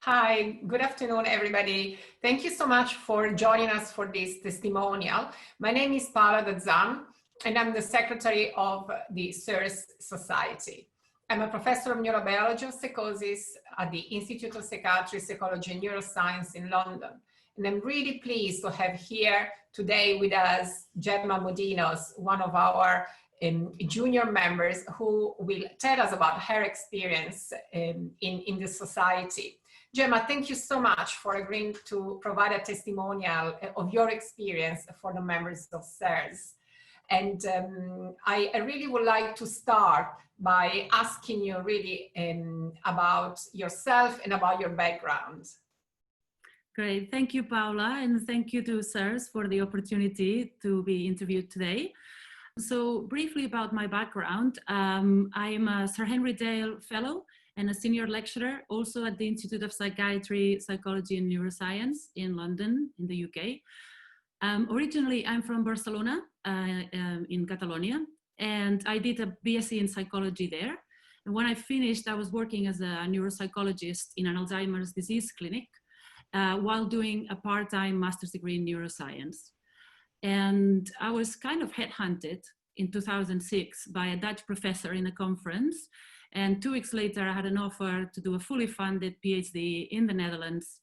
Hi, good afternoon, everybody. Thank you so much for joining us for this testimonial. My name is Paola Dazzan, and I'm the secretary of the SIRS Society. I'm a professor of neurobiology and psychosis at the Institute of Psychiatry, Psychology and Neuroscience in London. And I'm really pleased to have here today with us Gemma Modinos, one of our junior members, who will tell us about her experience in the society. Gemma, thank you so much for agreeing to provide a testimonial of your experience for the members of SIRS. And I really would like to start by asking you really about yourself and about your background. Great, thank you, Paula, and thank you to SIRS for the opportunity to be interviewed today. So briefly about my background, I'm a Sir Henry Dale Fellow and a senior lecturer also at the Institute of Psychiatry, Psychology and Neuroscience in London, in the UK. Originally, I'm from Barcelona in Catalonia, and I did a BSc in psychology there. And when I finished, I was working as a neuropsychologist in an Alzheimer's disease clinic while doing a part-time master's degree in neuroscience. And I was kind of headhunted in 2006 by a Dutch professor in a conference. And 2 weeks later, I had an offer to do a fully funded PhD in the Netherlands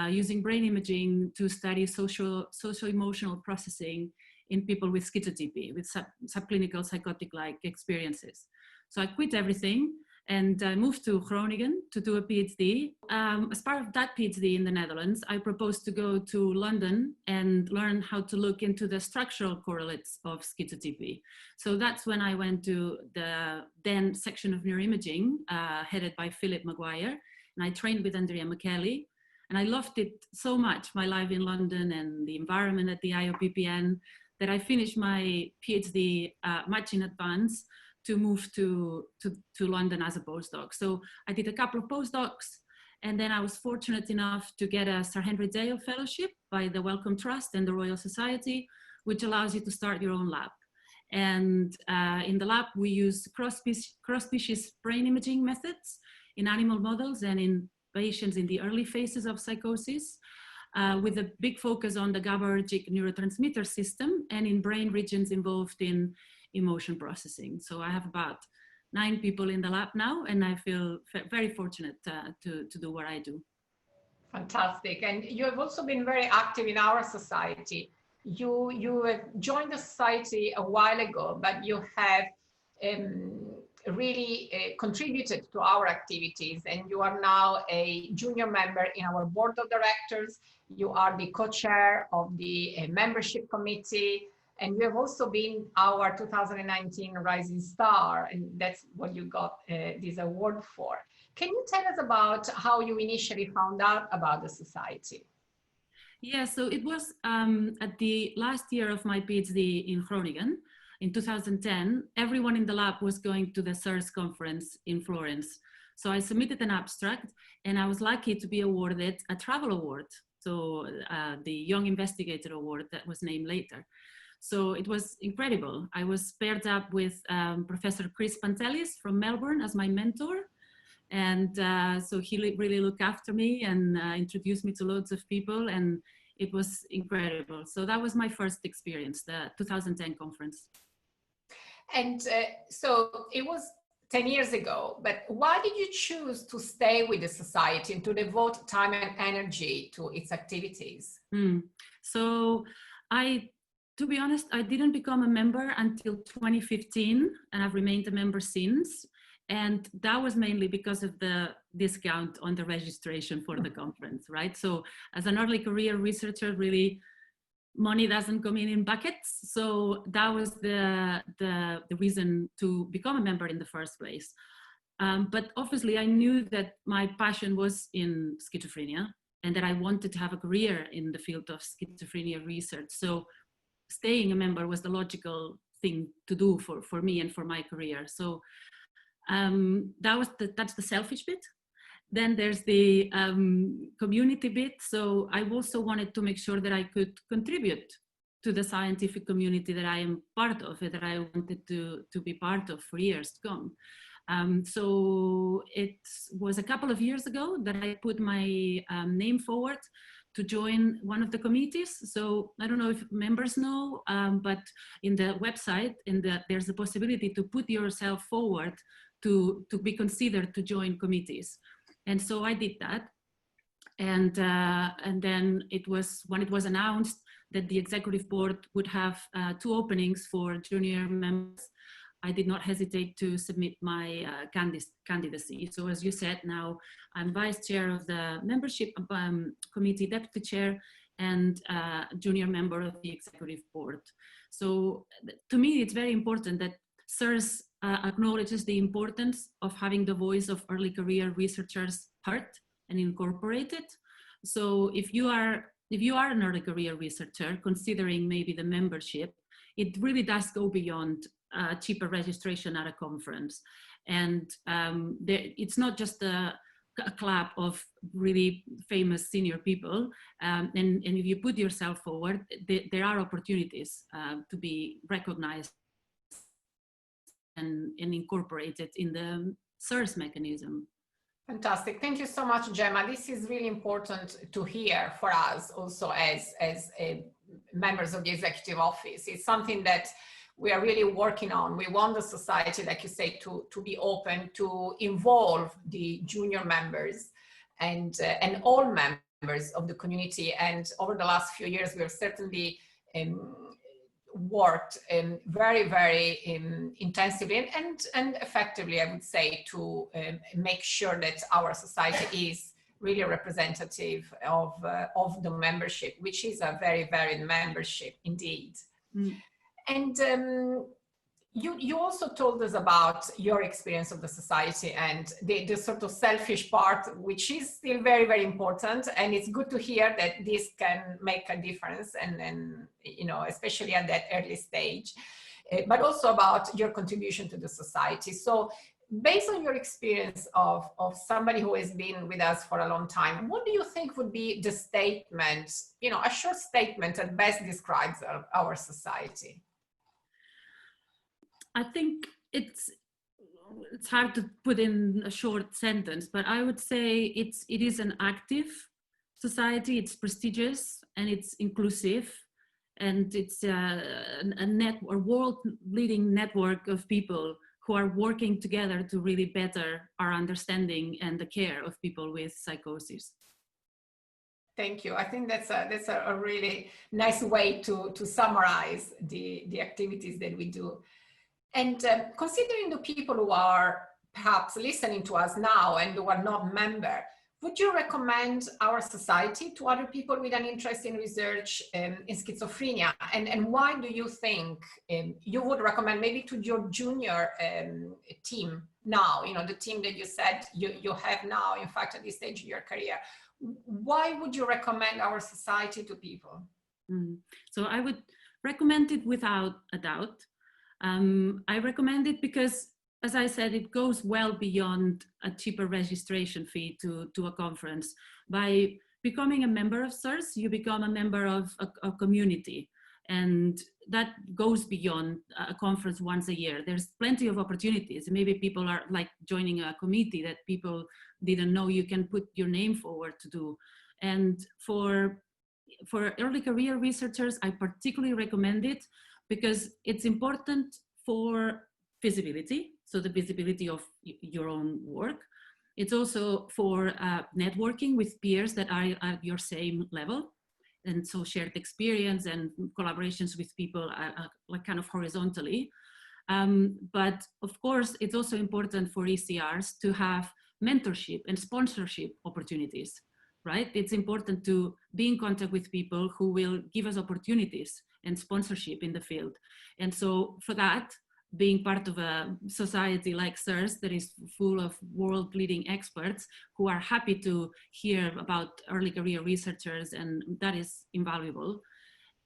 using brain imaging to study social-emotional processing in people with schizotypy, with subclinical psychotic-like experiences. So I quit everything and I moved to Groningen to do a PhD. As part of that PhD in the Netherlands, I proposed to go to London and learn how to look into the structural correlates of schizotypy. So that's when I went to the then section of neuroimaging, headed by Philip Maguire, and I trained with Andrea McKelly. And I loved it so much, my life in London and the environment at the IOPPN, that I finished my PhD much in advance to move to London as a postdoc. So I did a couple of postdocs, and then I was fortunate enough to get a Sir Henry Dale Fellowship by the Wellcome Trust and the Royal Society, which allows you to start your own lab. And in the lab, we use cross-species brain imaging methods in animal models and in patients in the early phases of psychosis, with a big focus on the GABAergic neurotransmitter system and in brain regions involved in emotion processing. So I have about 9 people in the lab now, and I feel very fortunate to do what I do. Fantastic. And you have also been very active in our society. You have joined the society a while ago, but you have really contributed to our activities, and you are now a junior member in our board of directors. You are the co-chair of the membership committee, and you have also been our 2019 Rising Star, and that's what you got this award for. Can you tell us about how you initially found out about the society? Yeah, so it was at the last year of my PhD in Groningen. In 2010, everyone in the lab was going to the SIRS conference in Florence. So I submitted an abstract, and I was lucky to be awarded a travel award. So the Young Investigator Award that was named later. So it was incredible. I was paired up with Professor Chris Pantelis from Melbourne as my mentor. And so he really looked after me and introduced me to loads of people, and it was incredible. So that was my first experience, the 2010 conference. And so it was 10 years ago, but why did you choose to stay with the society and to devote time and energy to its activities? So to be honest, I didn't become a member until 2015, and I've remained a member since. And that was mainly because of the discount on the registration for the conference, right? So as an early career researcher, really, money doesn't come in buckets. So that was the reason to become a member in the first place. But obviously I knew that my passion was in schizophrenia and that I wanted to have a career in the field of schizophrenia research. So staying a member was the logical thing to do for me and for my career. So that's the selfish bit. Then there's the community bit. So I also wanted to make sure that I could contribute to the scientific community that I am part of, and that I wanted to be part of for years to come. So it was a couple of years ago that I put my name forward to join one of the committees. So I don't know if members know, but in the website, there's a possibility to put yourself forward to be considered to join committees. And so I did that. And then when it was announced that the executive board would have 2 openings for junior members, I did not hesitate to submit my candidacy. So as you said, now I'm vice chair of the membership committee, deputy chair, and junior member of the executive board. So to me, it's very important that SIRS acknowledges the importance of having the voice of early career researchers heard and incorporated. So if you are an early career researcher considering maybe the membership, it really does go beyond cheaper registration at a conference. And it's not just a club of really famous senior people. And if you put yourself forward, there are opportunities to be recognized and incorporated in the SIRS mechanism. Fantastic. Thank you so much, Gemma. This is really important to hear for us also as members of the executive office. It's something that we are really working on. We want the society, like you say, to be open, to involve the junior members and all members of the community. And over the last few years, we have certainly worked very, very intensively and effectively, I would say, to make sure that our society is really representative of the membership, which is a very varied membership indeed. Mm. And you also told us about your experience of the society and the sort of selfish part, which is still very, very important. And it's good to hear that this can make a difference, and you know, especially at that early stage, but also about your contribution to the society. So based on your experience of somebody who has been with us for a long time, what do you think would be the statement, you know, a short statement that best describes our society? I think it's hard to put in a short sentence, but I would say it is an active society. It's prestigious and it's inclusive, and it's a world-leading network of people who are working together to really better our understanding and the care of people with psychosis. Thank you. I think that's a really nice way to summarize the activities that we do. And considering the people who are perhaps listening to us now and who are not members, would you recommend our society to other people with an interest in research in schizophrenia? And why do you think you would recommend maybe to your junior team now, you know, the team that you said you have now, in fact, at this stage of your career? Why would you recommend our society to people? So I would recommend it without a doubt. I recommend it because, as I said, it goes well beyond a cheaper registration fee to a conference. By becoming a member of SIRS, you become a member of a community, and that goes beyond a conference once a year. There's plenty of opportunities. Maybe people are like joining a committee that people didn't know you can put your name forward to do. And for early career researchers, I particularly recommend it because it's important for visibility, so the visibility of your own work. It's also for networking with peers that are at your same level, and so shared experience and collaborations with people like kind of horizontally. But of course, it's also important for ECRs to have mentorship and sponsorship opportunities, right? It's important to be in contact with people who will give us opportunities and sponsorship in the field. And so for that, being part of a society like SIRS that is full of world-leading experts who are happy to hear about early career researchers, and that is invaluable.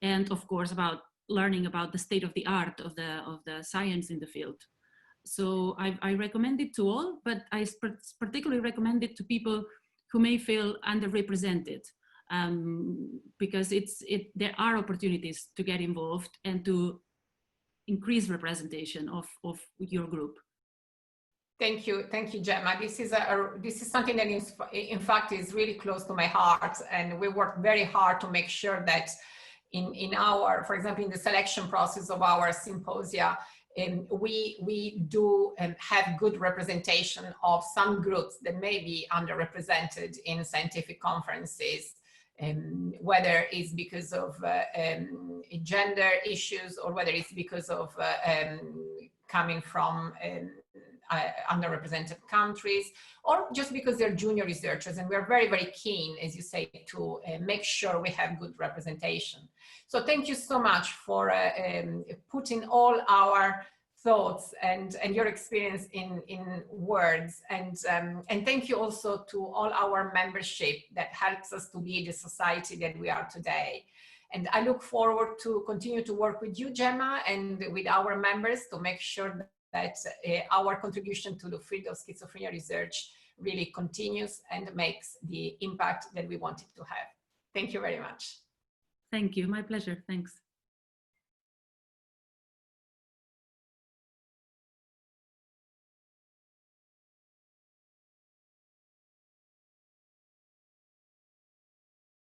And of course, about learning about the state of the art of the science in the field. So I recommend it to all, but I particularly recommend it to people who may feel underrepresented, because there are opportunities to get involved and to increase representation of your group. Thank you, Gemma. This is something that is, in fact, is really close to my heart, and we work very hard to make sure that in our, for example, in the selection process of our symposia, we do have good representation of some groups that may be underrepresented in scientific conferences, whether it's because of gender issues or whether it's because of coming from underrepresented countries, or just because they're junior researchers. And we're very, very keen, as you say, to make sure we have good representation. So thank you so much for putting all our thoughts and your experience in words. And thank you also to all our membership that helps us to be the society that we are today. And I look forward to continue to work with you, Gemma, and with our members to make sure that our contribution to the field of schizophrenia research really continues and makes the impact that we want it to have. Thank you very much. Thank you. My pleasure. Thanks.